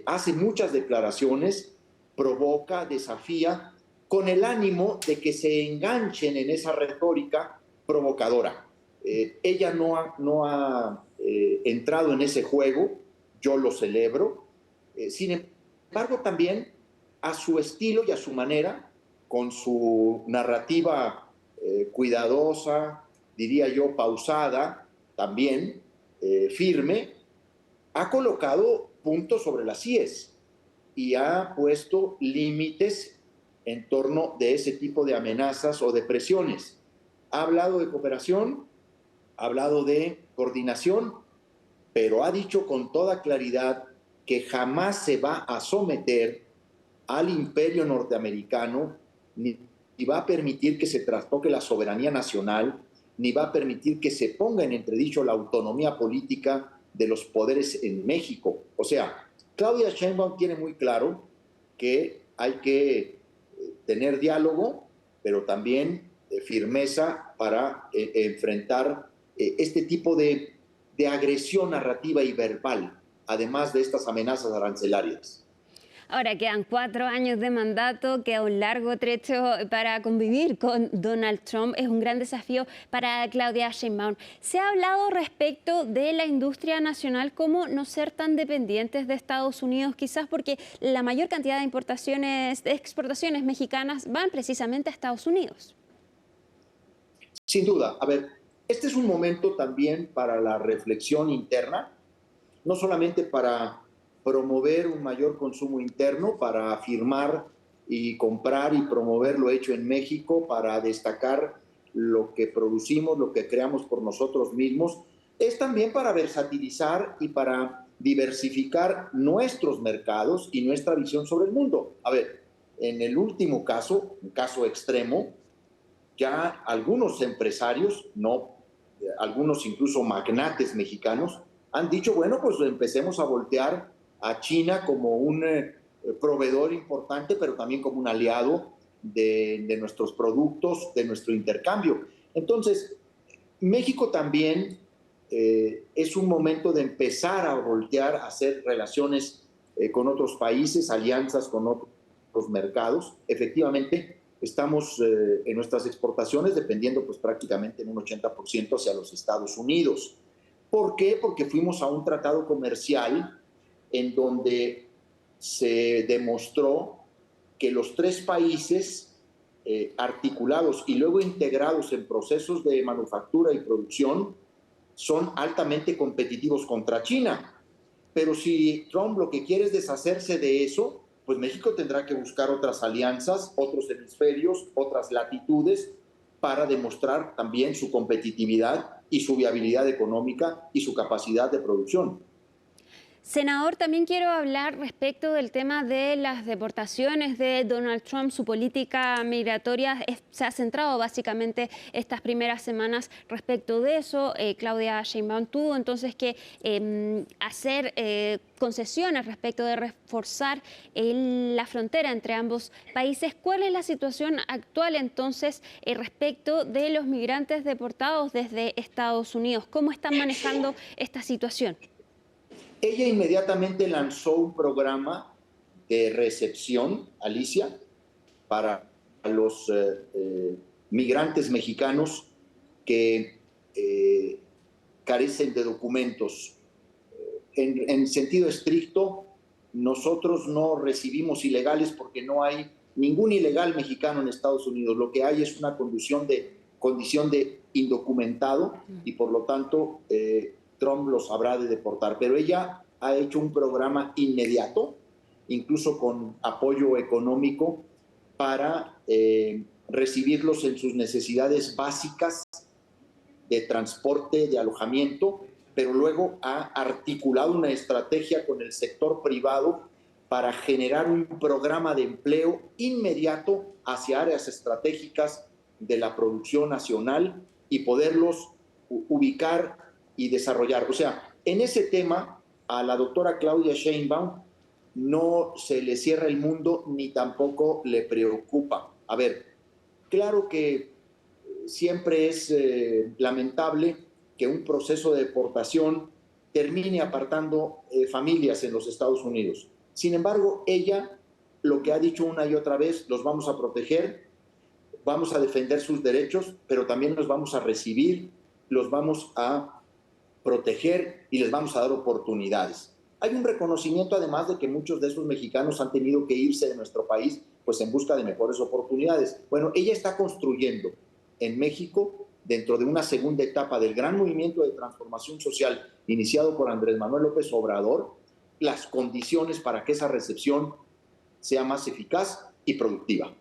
hace muchas declaraciones, provoca, desafía, con el ánimo de que se enganchen en esa retórica provocadora. Ella no ha entrado en ese juego, yo lo celebro. Sin embargo, también a su estilo y a su manera, con su narrativa cuidadosa, diría yo pausada, también firme, ha colocado puntos sobre las íes y ha puesto límites en torno de ese tipo de amenazas o de presiones. Ha hablado de cooperación, ha hablado de coordinación, pero ha dicho con toda claridad que jamás se va a someter al imperio norteamericano, ni va a permitir que se trastoque la soberanía nacional, ni va a permitir que se ponga en entredicho la autonomía política de los poderes en México. O sea, Claudia Sheinbaum tiene muy claro que hay que tener diálogo, pero también firmeza para enfrentar este tipo de agresión narrativa y verbal, además de estas amenazas arancelarias. Ahora quedan 4 años de mandato, queda un largo trecho para convivir con Donald Trump. Es un gran desafío para Claudia Sheinbaum. Se ha hablado respecto de la industria nacional, cómo no ser tan dependientes de Estados Unidos, quizás porque la mayor cantidad de exportaciones mexicanas van precisamente a Estados Unidos. Sin duda. A ver, este es un momento también para la reflexión interna, no solamente para promover un mayor consumo interno, para afirmar y comprar y promover lo hecho en México, para destacar lo que producimos, lo que creamos por nosotros mismos, es también para versatilizar y para diversificar nuestros mercados y nuestra visión sobre el mundo. A ver, en el último caso, un caso extremo, ya algunos empresarios, algunos incluso magnates mexicanos, han dicho, bueno, pues empecemos a voltear a China como un proveedor importante, pero también como un aliado de nuestros productos, de nuestro intercambio. Entonces, México también es un momento de empezar a voltear a hacer relaciones con otros países, alianzas con otros mercados. Efectivamente, estamos en nuestras exportaciones dependiendo pues prácticamente en un 80% hacia los Estados Unidos. ¿Por qué? Porque fuimos a un tratado comercial en donde se demostró que los 3 países articulados y luego integrados en procesos de manufactura y producción son altamente competitivos contra China. pero si Trump lo que quiere es deshacerse de eso, pues México tendrá que buscar otras alianzas, otros hemisferios, otras latitudes para demostrar también su competitividad y su viabilidad económica y su capacidad de producción. Senador, también quiero hablar respecto del tema de las deportaciones de Donald Trump. Su política migratoria se ha centrado básicamente estas primeras semanas respecto de eso. Claudia Sheinbaum tuvo entonces que hacer concesiones respecto de reforzar la frontera entre ambos países. ¿Cuál es la situación actual entonces respecto de los migrantes deportados desde Estados Unidos? ¿Cómo están manejando esta situación? Ella inmediatamente lanzó un programa de recepción, Alicia, para los migrantes mexicanos que carecen de documentos. En sentido estricto, nosotros no recibimos ilegales porque no hay ningún ilegal mexicano en Estados Unidos. Lo que hay es una condición de indocumentado y por lo tanto Trump los habrá de deportar. Pero ella ha hecho un programa inmediato, incluso con apoyo económico, para recibirlos en sus necesidades básicas de transporte, de alojamiento, pero luego ha articulado una estrategia con el sector privado para generar un programa de empleo inmediato hacia áreas estratégicas de la producción nacional y poderlos ubicar y desarrollar. O sea, en ese tema a la doctora Claudia Sheinbaum no se le cierra el mundo ni tampoco le preocupa. A ver, claro que siempre es lamentable que un proceso de deportación termine apartando familias en los Estados Unidos. Sin embargo, ella lo que ha dicho una y otra vez, los vamos a proteger, vamos a defender sus derechos, pero también los vamos a recibir, los vamos a proteger y les vamos a dar oportunidades. Hay un reconocimiento además de que muchos de esos mexicanos han tenido que irse de nuestro país pues en busca de mejores oportunidades. Bueno, ella está construyendo en México, dentro de una segunda etapa del gran movimiento de transformación social iniciado por Andrés Manuel López Obrador, las condiciones para que esa recepción sea más eficaz y productiva.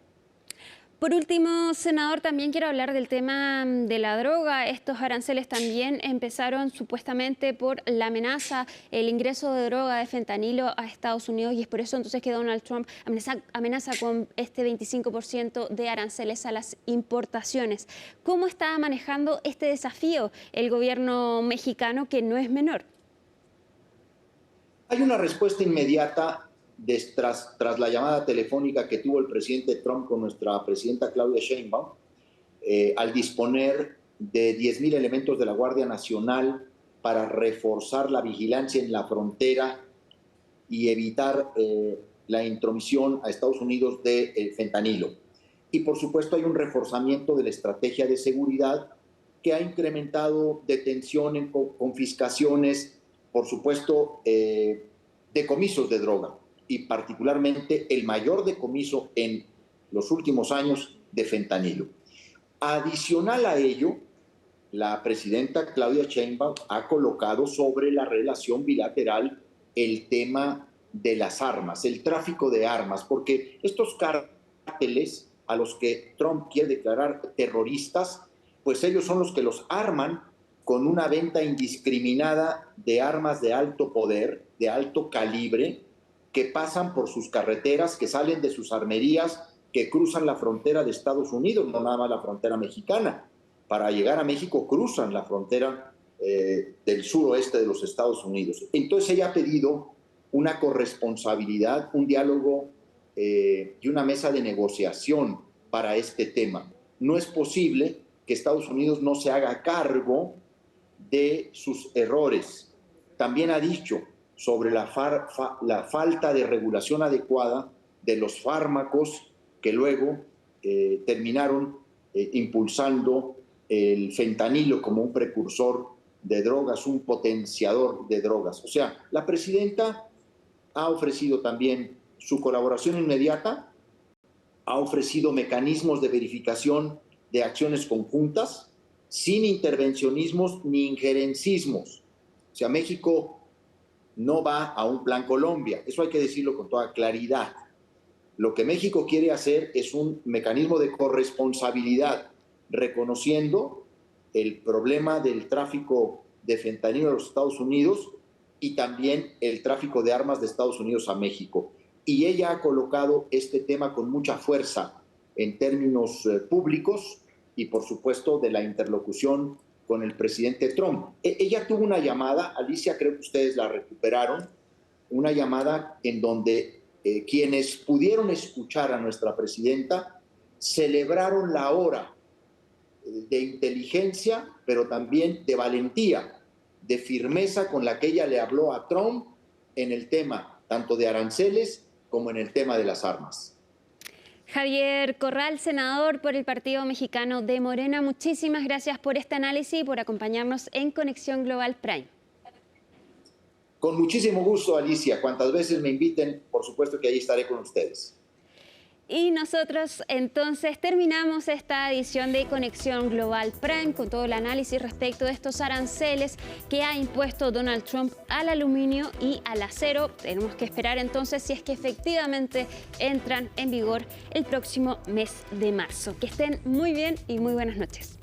Por último, senador, también quiero hablar del tema de la droga. Estos aranceles también empezaron supuestamente por la amenaza, el ingreso de droga de fentanilo a Estados Unidos, y es por eso entonces que Donald Trump amenaza con este 25% de aranceles a las importaciones. ¿Cómo está manejando este desafío el gobierno mexicano, que no es menor? Hay una respuesta inmediata tras la llamada telefónica que tuvo el presidente Trump con nuestra presidenta Claudia Sheinbaum, al disponer de 10,000 elementos de la Guardia Nacional para reforzar la vigilancia en la frontera y evitar la intromisión a Estados Unidos de fentanilo. Y por supuesto hay un reforzamiento de la estrategia de seguridad que ha incrementado detención en confiscaciones, por supuesto, decomisos de droga, y particularmente el mayor decomiso en los últimos años de fentanilo. Adicional a ello, la presidenta Claudia Sheinbaum ha colocado sobre la relación bilateral el tema de las armas, el tráfico de armas, porque estos cárteles a los que Trump quiere declarar terroristas, pues ellos son los que los arman con una venta indiscriminada de armas de alto poder, de alto calibre, que pasan por sus carreteras, que salen de sus armerías, que cruzan la frontera de Estados Unidos, no nada más la frontera mexicana. Para llegar a México cruzan la frontera del suroeste de los Estados Unidos. Entonces ella ha pedido una corresponsabilidad, un diálogo y una mesa de negociación para este tema. No es posible que Estados Unidos no se haga cargo de sus errores. También ha dicho sobre la falta de regulación adecuada de los fármacos que luego terminaron impulsando el fentanilo como un precursor de drogas, un potenciador de drogas. O sea, la presidenta ha ofrecido también su colaboración inmediata, ha ofrecido mecanismos de verificación de acciones conjuntas, sin intervencionismos ni injerencismos. O sea, México no va a un plan Colombia. Eso hay que decirlo con toda claridad. Lo que México quiere hacer es un mecanismo de corresponsabilidad, reconociendo el problema del tráfico de fentanilo a los Estados Unidos y también el tráfico de armas de Estados Unidos a México. Y ella ha colocado este tema con mucha fuerza en términos públicos y, por supuesto, de la interlocución con el presidente Trump. Ella tuvo una llamada, Alicia, creo que ustedes la recuperaron, una llamada en donde quienes pudieron escuchar a nuestra presidenta celebraron la hora de inteligencia, pero también de valentía, de firmeza con la que ella le habló a Trump en el tema tanto de aranceles como en el tema de las armas. Javier Corral, senador por el Partido Mexicano de Morena, muchísimas gracias por este análisis y por acompañarnos en Conexión Global Prime. Con muchísimo gusto, Alicia. Cuantas veces me inviten, por supuesto que ahí estaré con ustedes. Y nosotros entonces terminamos esta edición de Conexión Global Prime con todo el análisis respecto de estos aranceles que ha impuesto Donald Trump al aluminio y al acero. Tenemos que esperar entonces si es que efectivamente entran en vigor el próximo mes de marzo. Que estén muy bien y muy buenas noches.